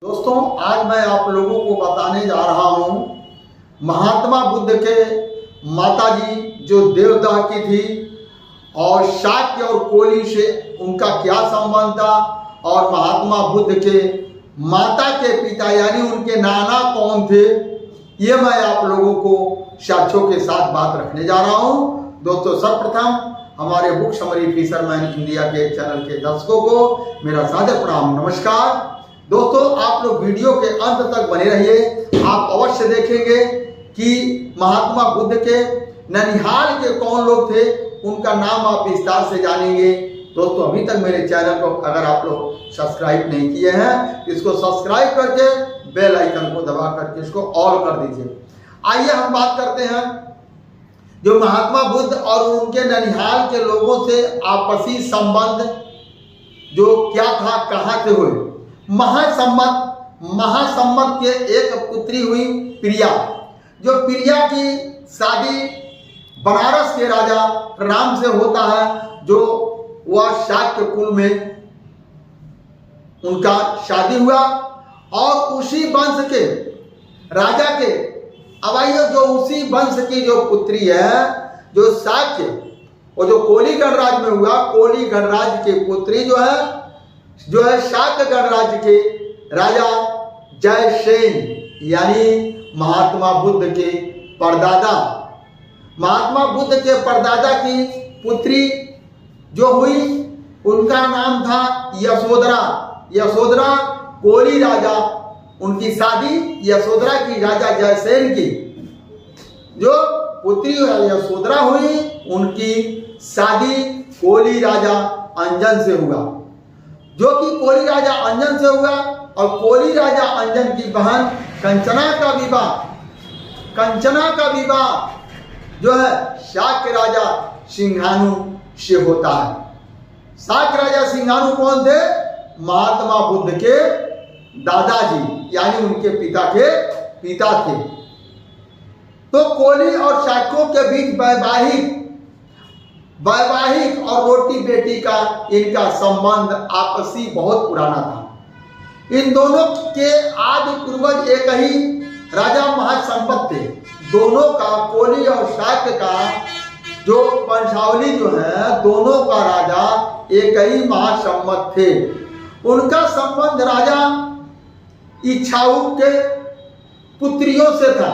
दोस्तों, आज मैं आप लोगों को बताने जा रहा हूँ महात्मा बुद्ध के माताजी जो देवदाह की थी और शाक्य और कोली से उनका क्या संबंध था और महात्मा बुद्ध के माता के पिता यानी उनके नाना कौन थे, ये मैं आप लोगों को साक्ष्यों के साथ बात रखने जा रहा हूँ। दोस्तों, सर्वप्रथम हमारे बुक समरी फिशरमैन इंडिया के चैनल के दर्शकों को मेरा सादर प्रणाम, नमस्कार। दोस्तों, आप लोग वीडियो के अंत तक बने रहिए। आप अवश्य देखेंगे कि महात्मा बुद्ध के ननिहाल के कौन लोग थे, उनका नाम आप विस्तार से जानेंगे। दोस्तों, अभी तक मेरे चैनल को अगर आप लोग सब्सक्राइब नहीं किए हैं, इसको सब्सक्राइब करके बेल आइकन को दबा करके इसको ऑल कर दीजिए। आइए हम बात करते हैं जो महात्मा बुद्ध और उनके ननिहाल के लोगों से आपसी संबंध जो क्या था, कहाँ से हुए। महासम्मत के एक पुत्री हुई प्रिया, जो प्रिया की शादी बनारस के राजा राम से होता है, जो वह शाक्य कुल में उनका शादी हुआ और उसी वंश के राजा के अवैया जो उसी वंश की जो पुत्री है जो शाक्य और जो कोली गणराज में हुआ, कोली गणराज की पुत्री जो है शाक्य गणराज्य के राजा जयसेन यानी महात्मा बुद्ध के परदादा। महात्मा बुद्ध के परदादा की पुत्री जो हुई उनका नाम था यशोधरा। यशोधरा कोली राजा, उनकी शादी यशोधरा की राजा जयसेन की जो पुत्री यशोधरा हुई, उनकी शादी कोली राजा अंजन से हुआ, जो कि कोली राजा अंजन से हुआ। और कोली राजा अंजन की बहन कंचना का विवाह जो है शाक्य राजा सिंघाणु से होता है। शाक्य राजा सिंघाणु कौन थे? महात्मा बुद्ध के दादाजी यानी उनके पिता थे। तो कोली और शाक्यों के बीच वैवाहिक और रोटी बेटी का इनका संबंध आपसी बहुत पुराना था। इन दोनों के आदि पूर्वज एक ही राजा महासंपत थे। दोनों का, कोली और शाक्य का जो वंशावली जो है, दोनों का राजा एक ही महासंपत थे। उनका संबंध राजा इच्छाऊ के पुत्रियों से था।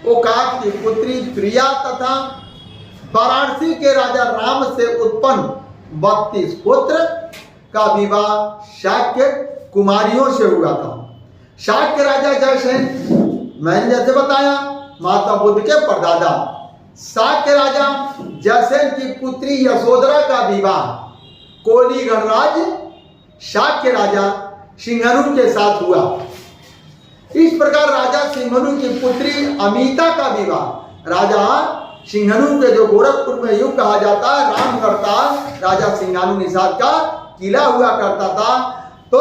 ओकाक की पुत्री प्रिया तथा वाराणसी के राजा राम से उत्पन्न 32 पुत्र का विवाह शाक्य कुमारियों से हुआ था। शाक्य राजा जयसेन, मैंने जैसे बताया, माता बुद्ध के परदादा। शाक्य राजा जयसेन की पुत्री यशोधरा का विवाह कोली गणराज शाक्य राजा सिंघाणु के साथ हुआ। इस प्रकार राजा सिंघाणु की पुत्री अमिता का विवाह राजा सिंघाणु के जो गोरखपुर में युग कहा जाता है, रामगढ़ का राजा सिंघाणु निषाद का किला हुआ करता था। तो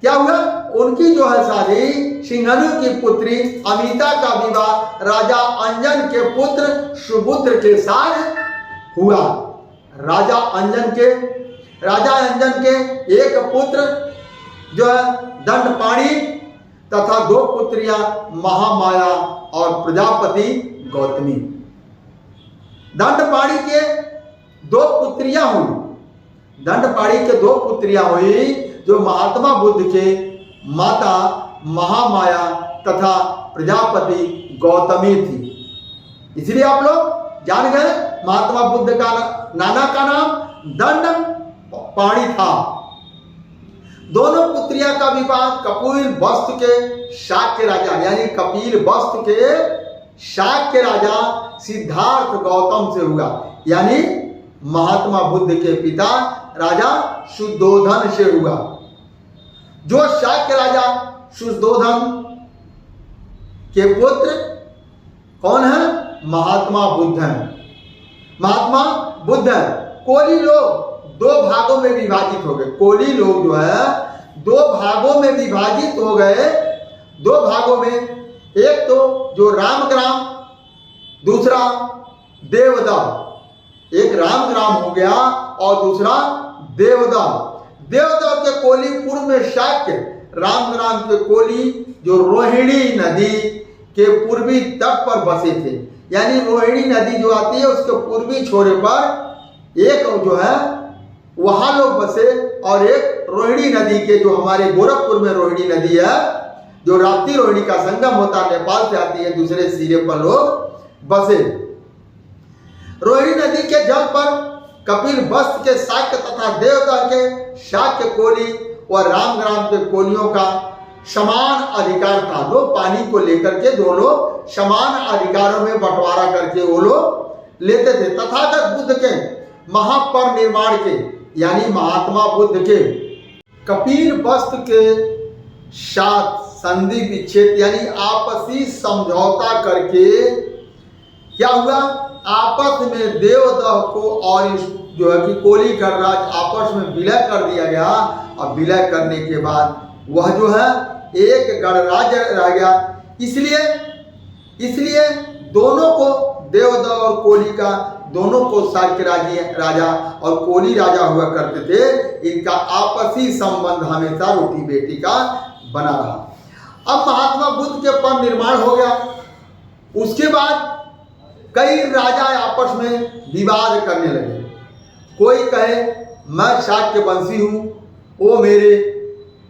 क्या हुआ, उनकी जो है शादी सिंघाणु की पुत्री अमिता का विवाह राजा अंजन के पुत्र सुबुद्र के साथ हुआ। राजा अंजन के एक पुत्र जो है दंडपाणी तथा 2 पुत्रियां महामाया और प्रजापति गौतमी। दंडपाणी के 2 पुत्रियां हुई जो महात्मा बुद्ध के माता महामाया तथा प्रजापति गौतमी थी। इसलिए आप लोग जान गए महात्मा बुद्ध का नाना का नाम दंडपाणी था। दोनों पुत्रियां का विवाह कपिल वस्तु के शाक्य राजा यानी कपिल वस्तु के शाक्य राजा सिद्धार्थ गौतम से हुआ, यानी महात्मा बुद्ध के पिता राजा शुद्धोधन से हुआ। जो शाक्य राजा शुद्धोधन के पुत्र कौन है? महात्मा बुद्ध हैं। महात्मा बुद्ध है। कोली लोग 2 भागों में विभाजित हो गए। कोली लोग जो है 2 भागों में विभाजित हो गए। 2 भागों में, एक तो जो रामग्राम, दूसरा देवदाह। एक रामग्राम हो गया और दूसरा देवदाह। देवदाह के कोली पूर्व में शाक्य रामग्राम के कोली जो रोहिणी नदी के पूर्वी तट पर बसे थे, यानी रोहिणी नदी जो आती है उसके पूर्वी छोरे पर एक जो है वहां लोग बसे, और एक रोहिणी नदी के जो हमारे गोरखपुर में रोहिणी नदी है, जो राप्ती रोहिणी का संगम होता है, नेपाल से आती है, दूसरे सिरे पर लोग बसे। रोहिणी नदी के जल पर कपिल वस्तु के शाक्य तथा देवता के शाक्य कोली और रामग्राम के कोलियों का समान अधिकार था। लोग पानी को लेकर के दो लोग समान अधिकारों में बंटवारा करके वो लोग लेते थे। तथागत बुद्ध के महापरिनिर्वाण के, यानी महात्मा बुद्ध के कपिल वस्तु के साथ संधि विच्छेद यानी आपसी समझौता करके क्या हुआ, आपस में देवदह को और जो है कि कोली गणराज आपस में विलय कर दिया गया। और विलय करने के बाद वह जो है एक गणराज्य रह गया। इसलिए दोनों को, देवदह और कोली का दोनों को शाक्य राजा और कोली राजा हुआ करते थे। इनका आपसी संबंध हमेशा रोटी बेटी का बना रहा। अब महात्मा बुद्ध के परिनिर्वाण हो गया, उसके बाद कई राजा आपस में विवाद करने लगे। कोई कहे मैं शाक्य वंशी हूँ, वो मेरे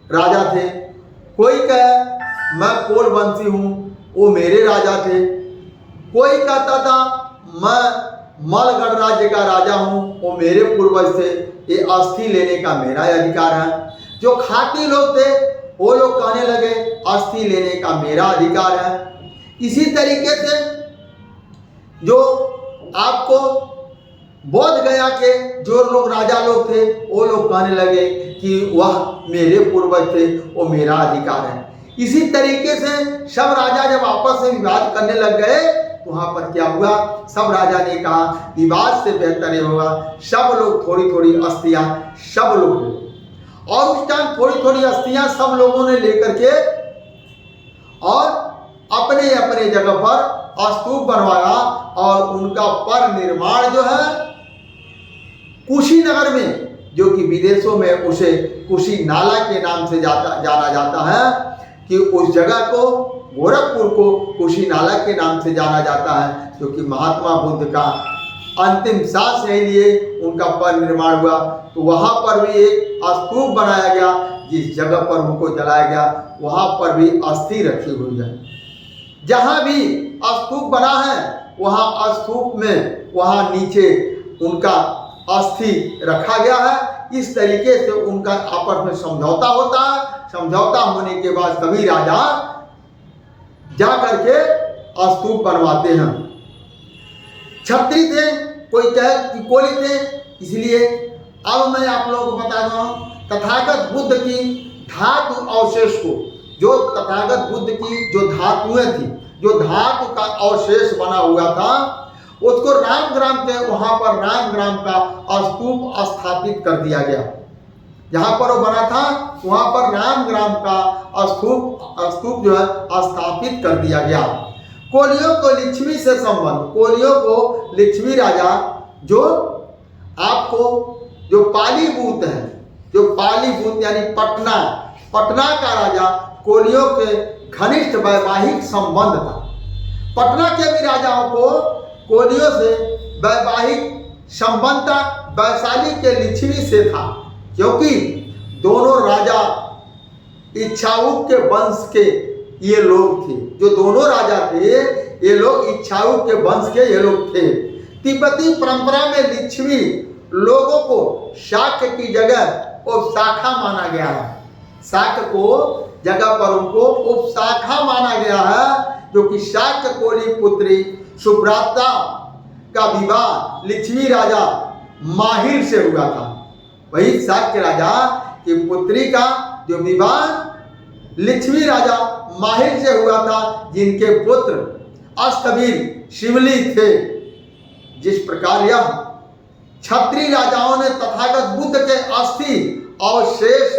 राजा थे। कोई कहे मैं कोल वंशी हूँ, वो मेरे राजा थे। कोई कहता था मैं मल गणराज्य का राजा हूँ, वो मेरे पूर्वज थे, ये अस्थि लेने का मेरा अधिकार है। जो खाती लोग थे वो लोग कहने लगे अस्थि लेने का मेरा अधिकार है। इसी तरीके से जो आपको बोध गया के जो लोग राजा लोग थे वो लोग कहने लगे कि वह मेरे पूर्वज थे, वो मेरा अधिकार है। इसी तरीके से सब राजा जब आपस में विवाद करने लग गए तो वहां पर क्या हुआ, सब राजा ने कहा विवाद से बेहतर ये होगा सब लोग थोड़ी थोड़ी अस्थियां सब लोग ले। और उस टाइम थोड़ी थोड़ी अस्थियां सब लोगों ने लेकर के और अपने अपने जगह पर स्तूप बनवाया। और उनका परिनिर्वाण जो है कुशीनगर में, जो कि विदेशों में उसे कुशी नाला के नाम से जाना जाता है, कि उस जगह को गोरखपुर को कुशी नाला के नाम से जाना जाता है, क्योंकि महात्मा बुद्ध का अंतिम सांस नहीं लिए उनका परिनिर्वाण हुआ। तो वहाँ पर भी एक स्तूप बनाया गया, जिस जगह पर उनको जलाया गया वहाँ पर भी अस्थि रखी हुई है। जहाँ भी स्तूप बना है वहाँ स्तूप में वहाँ नीचे उनका अस्थि रखा गया है। इस तरीके से उनका आपस में समझौता होता है। समझौता होने के बाद सभी राजा जा करके स्तूप बनवाते हैं। छत्री थे, कोई कहे कि कोली थे। इसलिए अब मैं आप लोगों को बता रहा हूँ तथागत बुद्ध की धातु अवशेष को, जो तथागत बुद्ध की जो धातुएं थी, जो धातु का अवशेष बना हुआ था, उसको रामग्राम के वहां पर रामग्राम का स्तूप स्थापित कर दिया गया। जहां पर वो बना था वहां पर रामग्राम का स्तूप जो है स्थापित कर दिया गया। कोलियों को लिच्छवी से संबंध, कोलियों को लिच्छवी राजा जो आपको जो पालीभूत है, जो पालीभूत यानी पटना का राजा कोलियों के घनिष्ठ वैवाहिक संबंध था। पटना के भी राजाओं को कोलियों से वैवाहिक संबंध था, वैशाली के लिच्छवी से था, क्योंकि दोनों राजा इच्छाऊ के वंश के ये लोग थे। जो दोनों राजा थे ये लोग इच्छाऊ के वंश के ये लोग थे। तिब्बती परंपरा में लिच्छवी लोगों को शाक्य की जगह उपशाखा माना गया है। शाक्य को जगह पर उनको उपशाखा माना गया है, जो कि शाक्य कोली पुत्री सुभ्राता का विवाह लिच्छवी राजा माहिर से हुआ था। वही शाक्य राजा की पुत्री का जो विवाह लिच्छवी राजा माहिर से हुआ था, जिनके पुत्र अस्तवीर शिवली थे। जिस प्रकार यह क्षत्रिय राजाओं ने तथागत बुद्ध के अस्थि अवशेष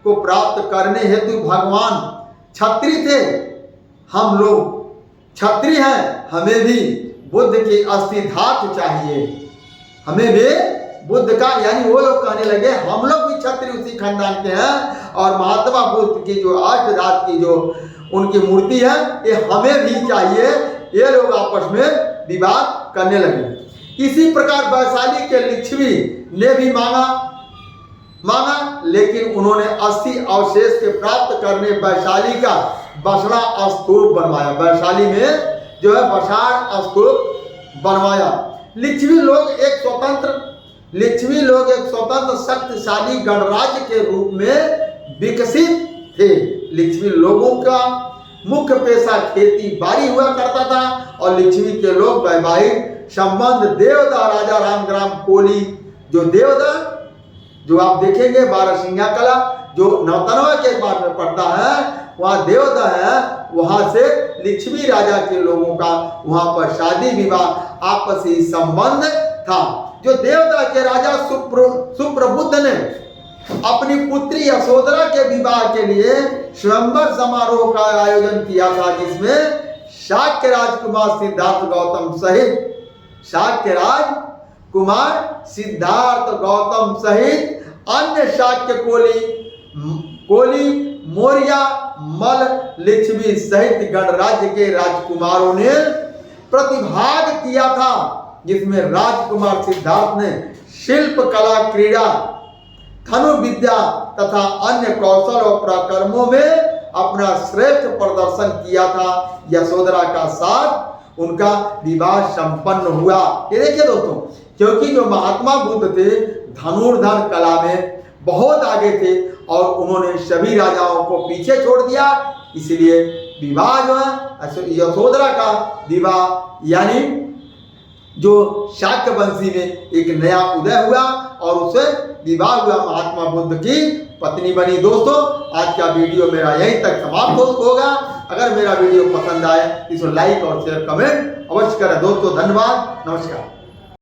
को प्राप्त करने हेतु भगवान क्षत्रिय थे, हम लोग क्षत्रिय हैं, हमें भी बुद्ध की अस्थि धातु चाहिए, हमें भी बुद्ध का, यानी वो लोग कहने लगे हम लोग भी क्षत्रिय उसी खानदान के हैं और महात्मा बुद्ध की जो अष्टधात की जो उनकी मूर्ति है ये हमें भी चाहिए। ये लोग आपस में विवाद करने लगे। इसी प्रकार वैशाली के लिच्छवी ने भी मांगा, लेकिन उन्होंने 80 अवशेष के प्राप्त करने वैशाली का बसड़ा स्तूप बनवाया। वैशाली में जो है बसाड़ स्तूप बनवाया। लिच्छवी लोग एक स्वतंत्र शक्तिशाली गणराज्य के रूप में विकसित थे। लिच्छवी लोगों का मुख्य पेशा खेती बाड़ी हुआ करता था और लिच्छवी के लोग वैवाहिक संबंध देवदा राजा रामग्राम कोली जो देवदा जो आप देखेंगे 12 सिंगा कला जो नौतनवा के बाद में पड़ता है वहाँ देवदा है, वहाँ से लिच्छवी राजा के लोगों का वहाँ पर शादी विवाह आपसी संबंध था। जो देवदा के राजा सुप्रबुद्ध ने अपनी पुत्री यशोधरा के विवाह के लिए स्वयंवर समारोह का आयोजन किया था, जिसमें शाक्य राजकुमार सिद्धार्थ गौतम सहित अन्य शाक्य कोली मौर्य मल लिच्छवी सहित गणराज्य के राजकुमारों ने प्रतिभाग किया था, जिसमें राजकुमार सिद्धार्थ ने शिल्प कला, क्रीड़ा, धनु विद्या तथा अन्य कौशल और पराक्रमों में अपना श्रेष्ठ प्रदर्शन किया था। यशोधरा का साथ उनका विवाह संपन्न हुआ। ये देखिए दोस्तों, क्योंकि जो महात्मा बुद्ध थे धनुर्धर कला में बहुत आगे थे और उन्होंने सभी राजाओं को पीछे छोड़ दिया, इसलिए विवाह जो है यशोधरा का विवाह यानी जो शाक्य वंशी में एक नया उदय हुआ और उसे विवाह हुआ, महात्मा बुद्ध की पत्नी बनी। दोस्तों आज का वीडियो मेरा यहीं तक समाप्त होगा। अगर मेरा वीडियो पसंद आए तो इसे लाइक और शेयर कमेंट अवश्य करें। दोस्तों धन्यवाद, नमस्कार।